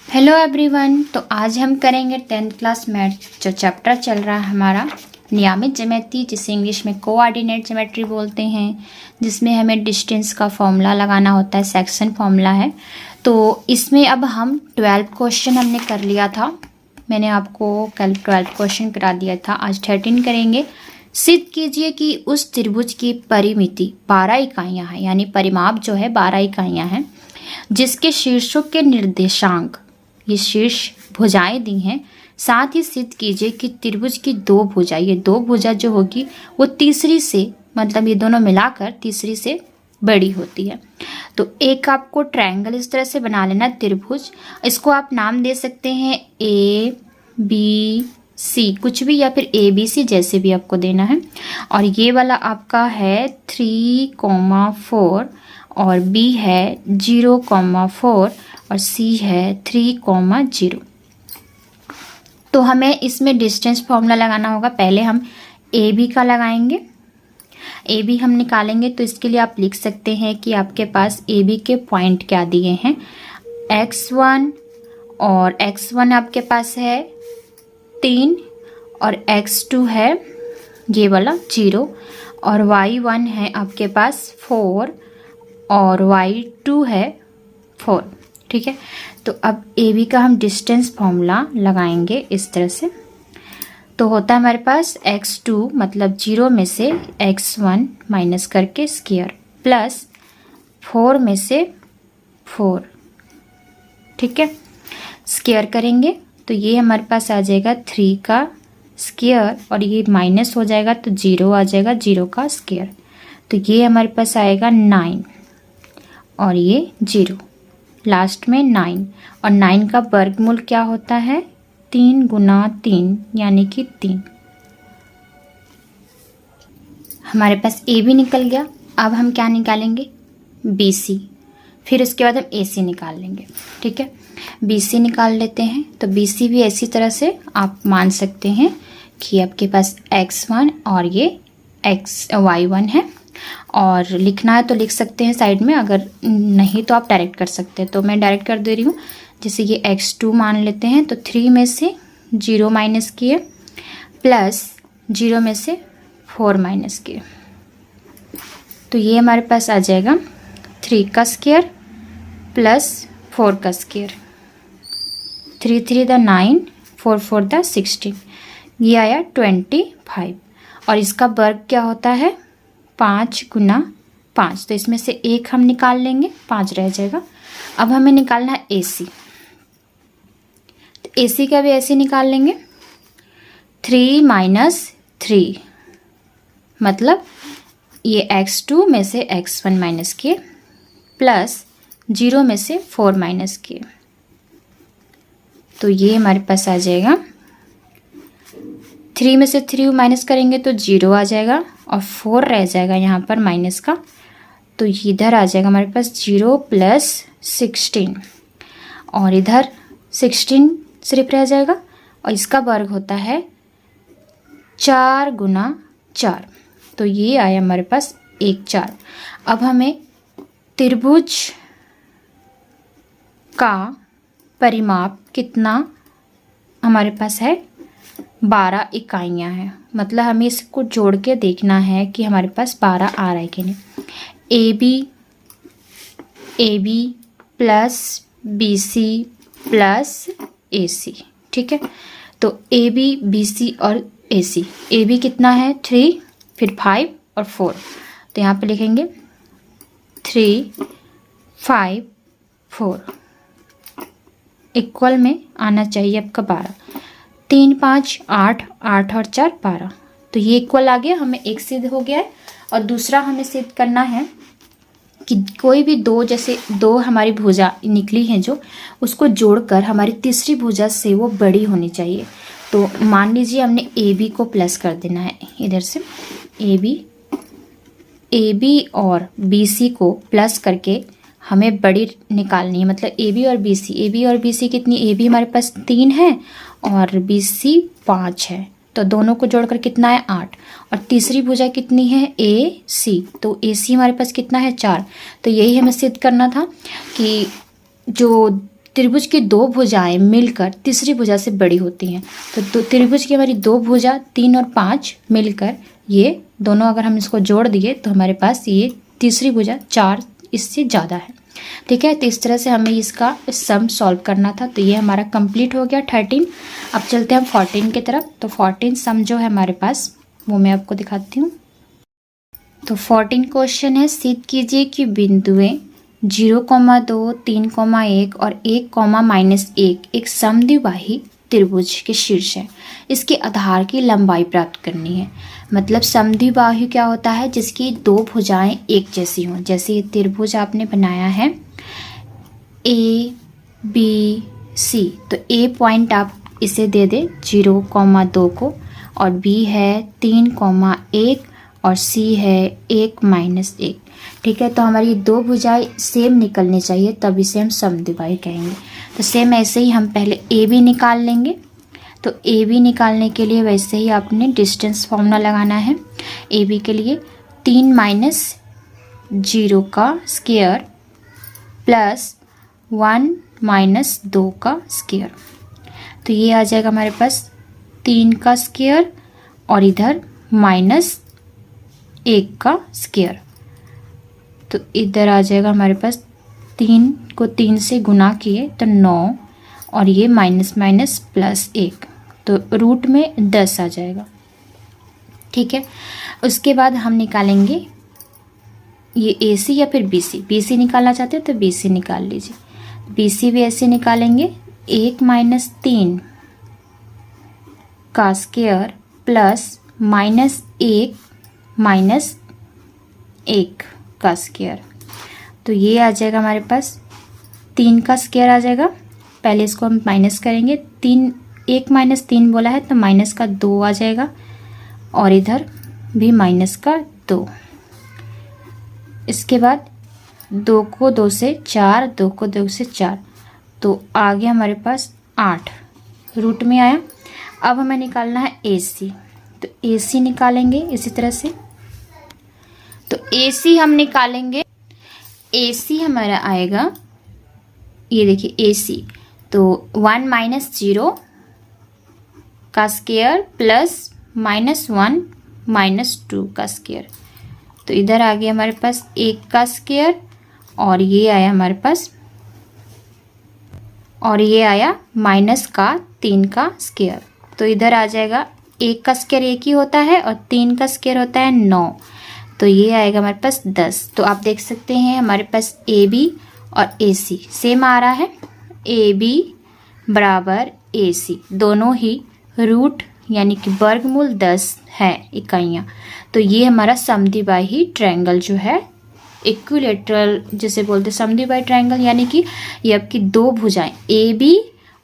Hello everyone, तो आज हम करेंगे 10th क्लास मैथ जो चैप्टर चल रहा है हमारा नियमित ज्यामिति, जिसे इंग्लिश में कोऑर्डिनेट ज्योमेट्री बोलते हैं, जिसमें हमें डिस्टेंस का फॉर्मूला लगाना होता है, सेक्शन फॉर्मूला है। तो इसमें अब हम 12 क्वेश्चन हमने कर लिया था, मैंने आपको कल 12 क्वेश्चन करा दिया था, आज 13 करेंगे। सिद्ध कीजिए कि उस त्रिभुज की परिमिति 12 इकाइयाँ हैं, यानी परिमाप जो है 12 इकाइयाँ हैं, जिसके शीर्षों के निर्देशांक, ये शीर्ष भुजाएं दी हैं। साथ ही सिद्ध कीजिए कि त्रिभुज की दो भुजा, ये दो भुजा जो होगी वो तीसरी से, मतलब ये दोनों मिलाकर तीसरी से बड़ी होती है। तो एक आपको ट्रायंगल इस तरह से बना लेना त्रिभुज, इसको आप नाम दे सकते हैं ए बी सी, कुछ भी, या फिर ए बी सी जैसे भी आपको देना है। और ये वाला आपका है 3,4 और बी है 0,4 और सी है 3,0। तो हमें इसमें डिस्टेंस फॉर्मूला लगाना होगा। पहले हम ए बी का लगाएंगे, ए बी हम निकालेंगे। तो इसके लिए आप लिख सकते हैं कि आपके पास ए बी के पॉइंट क्या दिए हैं, x1 और x1 आपके पास है 3 और x2 है ये वाला 0 और y1 है आपके पास 4 और y2 है 4। ठीक है, तो अब ए बी का हम डिस्टेंस फॉर्मूला लगाएंगे इस तरह से। तो होता है हमारे पास x2 मतलब 0 में से x1 माइनस करके स्क्वायर प्लस 4 में से 4। ठीक है, स्क्वायर करेंगे तो ये हमारे पास आ जाएगा 3 का स्क्वायर और ये माइनस हो जाएगा तो 0 आ जाएगा, 0 का स्क्वायर। तो ये हमारे पास आएगा 9 और ये 0, लास्ट में 9। और 9 का वर्गमूल क्या होता है, 3 गुना 3 यानी कि 3। हमारे पास ए बी निकल गया। अब हम क्या निकालेंगे, बी सी, फिर उसके बाद हम ए सी निकाल लेंगे। ठीक है, बी सी निकाल लेते हैं। तो बी सी भी इसी तरह से आप मान सकते हैं कि आपके पास x1 और ये y1 है। और लिखना है तो लिख सकते हैं साइड में, अगर नहीं तो आप डायरेक्ट कर सकते हैं। तो मैं डायरेक्ट कर दे रही हूँ। जैसे ये x2 मान लेते हैं तो 3 में से 0 माइनस किए प्लस 0 में से 4 माइनस किए, तो ये हमारे पास आ जाएगा 3 का स्क्वायर प्लस 4 का स्क्वायर। 3 3 द 9, 4 4 द 16, ये आया 25। और इसका वर्ग क्या होता है, 5 गुना 5। तो इसमें से एक हम निकाल लेंगे, 5 रह जाएगा। अब हमें निकालना है ए सी, तो ए सी का भी ऐसे निकाल लेंगे। 3 माइनस 3 मतलब ये x2 में से x1 माइनस किए प्लस 0 में से 4 माइनस किए, तो ये हमारे पास आ जाएगा। 3 में से 3 माइनस करेंगे तो 0 आ जाएगा और 4 रह जाएगा यहाँ पर माइनस का, तो इधर आ जाएगा हमारे पास 0 प्लस 16 और इधर 16 सिर्फ रह जाएगा। और इसका वर्ग होता है 4 गुना 4, तो ये आया हमारे पास 1 4। अब हमें त्रिभुज का परिमाप कितना हमारे पास है, 12 इकाइयाँ हैं। मतलब हमें इसको जोड़ के देखना है कि हमारे पास 12 आ रहा है कि नहीं। A B plus B C plus A C. ठीक है, तो ए बी बी सी और ए सी। ए बी कितना है 3, फिर 5 और 4, तो यहाँ पे लिखेंगे 3 5 4 इक्वल में आना चाहिए आपका 12। 3 5 8 8 और 4 12, तो ये इक्वल आ गया, हमें एक सिद्ध हो गया है। और दूसरा हमें सिद्ध करना है कि कोई भी दो, जैसे दो हमारी भुजा निकली हैं जो, उसको जोड़कर हमारी तीसरी भुजा से वो बड़ी होनी चाहिए। तो मान लीजिए हमने ए बी को प्लस कर देना है इधर से, ए बी और बी सी को प्लस करके हमें बड़ी निकालनी है। मतलब ए बी और बी सी कितनी, ए बी हमारे पास 3 है और बी सी 5 है, तो दोनों को जोड़कर कितना है 8। और तीसरी भुजा कितनी है AC, तो AC हमारे पास कितना है 4। तो यही हमें सिद्ध करना था कि जो त्रिभुज की दो भुजाएं मिलकर तीसरी भुजा से बड़ी होती हैं। तो त्रिभुज की हमारी दो भुजा 3 और 5 मिलकर ये दोनों अगर हम इसको जोड़ दिए तो हमारे पास ये तीसरी भुजा 4 इससे ज़्यादा है। ठीक है, तो इस तरह से हमें इसका सम सॉल्व करना था। तो ये हमारा कंप्लीट हो गया 13। अब चलते हैं हम 14 की तरफ। तो 14 सम जो है हमारे पास वो मैं आपको दिखाती हूँ। तो 14 क्वेश्चन है, सिद्ध कीजिए कि बिंदुएं 0,2, 3,1 और 1,-1 एक समद्विबाही त्रिभुज के शीर्ष है। इसके आधार की लंबाई प्राप्त करनी है। मतलब समद्विबाहु क्या होता है, जिसकी दो भुजाएं एक जैसी हों। जैसे ये त्रिभुज आपने बनाया है ABC, तो A पॉइंट आप इसे दे दे 0,2 को, और B है 3,1 और C है 1-1। ठीक है, तो हमारी दो भुजाएं सेम निकलनी चाहिए, तब इसे हम समद्विबाही कहेंगे। तो सेम ऐसे ही हम पहले AB निकाल लेंगे। तो AB निकालने के लिए वैसे ही आपने डिस्टेंस फॉर्मूला लगाना है। AB के लिए 3 - 0 का स्क्वायर प्लस 1 - 2 का स्क्वायर। तो ये आ जाएगा हमारे पास 3 का स्क्वायर और इधर -1 का स्क्वायर। तो इधर आ जाएगा हमारे पास 3 को 3 से गुना किए तो 9, और ये माइनस प्लस 1, तो रूट में 10 आ जाएगा। ठीक है, उसके बाद हम निकालेंगे ये AC या फिर BC निकालना चाहते हैं तो BC निकाल लीजिए। BC भी ऐसे निकालेंगे 1 - 3 का स्क्वायर प्लस -1 - 1 का स्क्वायर। तो ये आ जाएगा हमारे पास 3 का स्क्वायर आ जाएगा। पहले इसको हम माइनस करेंगे, 1 - 3 बोला है तो माइनस का 2 आ जाएगा, और इधर भी माइनस का 2। इसके बाद 2 को 2 से 4, 2 को 2 से 4, तो आ गया हमारे पास 8 रूट में आया। अब हमें निकालना है AC, तो AC निकालेंगे इसी तरह से। तो AC हम निकालेंगे, AC हमारा आएगा, ये देखिए AC, तो 1 - 0 का स्क्वायर प्लस -1 - 2 का स्क्वायर। तो इधर आ गया हमारे पास 1 का स्क्वायर, और ये आया हमारे पास, और ये आया -3 का स्क्वायर। तो इधर आ जाएगा 1 का स्क्वायर 1 ही होता है और 3 का स्क्वायर होता है 9, तो ये आएगा हमारे पास 10। तो आप देख सकते हैं हमारे पास AB और AC सेम आ रहा है। AB बराबर AC, दोनों ही रूट यानी कि वर्गमूल 10 है इकाइयाँ। तो ये हमारा समद्विबाही ट्रायंगल जो है, इक्विलैटरल जिसे बोलते हैं समद्विबाही ट्रायंगल, यानी कि ये आपकी दो भुजाएं AB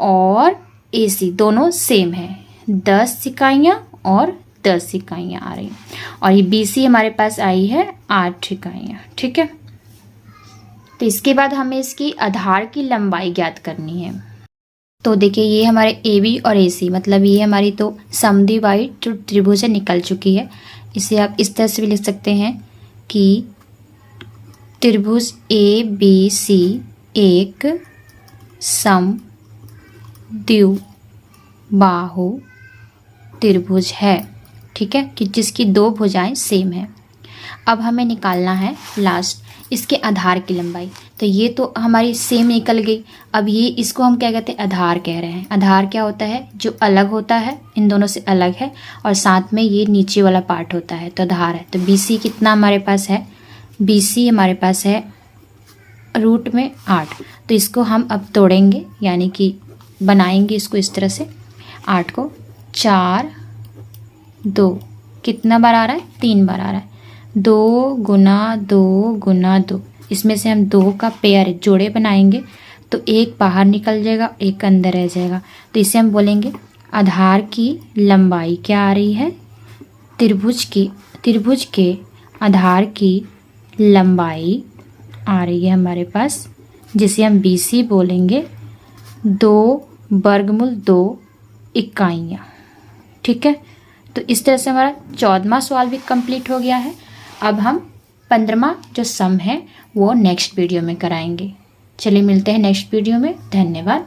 और AC दोनों सेम है, 10 इकाइयाँ और 10 इकाइयाँ आ रही हैं, और ये BC हमारे पास आई है 8 इकाइयाँ। ठीक है, तो इसके बाद हमें इसकी आधार की लंबाई ज्ञात करनी है। तो देखिए ये हमारे AB और AC, मतलब ये हमारी तो समद्विबाही जो त्रिभुज निकल चुकी है। इसे आप इस तरह से भी लिख सकते हैं कि त्रिभुज ABC एक समद्विबाहु त्रिभुज है। ठीक है, कि जिसकी दो भुजाएं सेम है। अब हमें निकालना है लास्ट इसके आधार की लंबाई। तो ये तो हमारी सेम निकल गई। अब ये इसको हम क्या कहते हैं, आधार कह रहे हैं। आधार क्या होता है, जो अलग होता है, इन दोनों से अलग है, और साथ में ये नीचे वाला पार्ट होता है, तो आधार है। तो BC कितना हमारे पास है, BC हमारे पास है रूट में 8। तो इसको हम अब तोड़ेंगे, यानी कि बनाएंगे इसको इस तरह से। 8 को 4, 2 कितना बार आ रहा है, 3 बार आ रहा है। 2 गुना 2 गुना 2, इसमें से हम 2 का पेयर जोड़े बनाएंगे, तो एक बाहर निकल जाएगा, एक अंदर रह जाएगा। तो इसे हम बोलेंगे आधार की लंबाई क्या आ रही है, त्रिभुज के आधार की लंबाई आ रही है हमारे पास, जिसे हम BC बोलेंगे 2 वर्गमूल 2 इकाइयाँ। ठीक है, तो इस तरह से हमारा 14वां सवाल भी कंप्लीट हो गया है। अब हम 15वां जो सम है वो नेक्स्ट वीडियो में कराएंगे। चलिए मिलते हैं नेक्स्ट वीडियो में। धन्यवाद।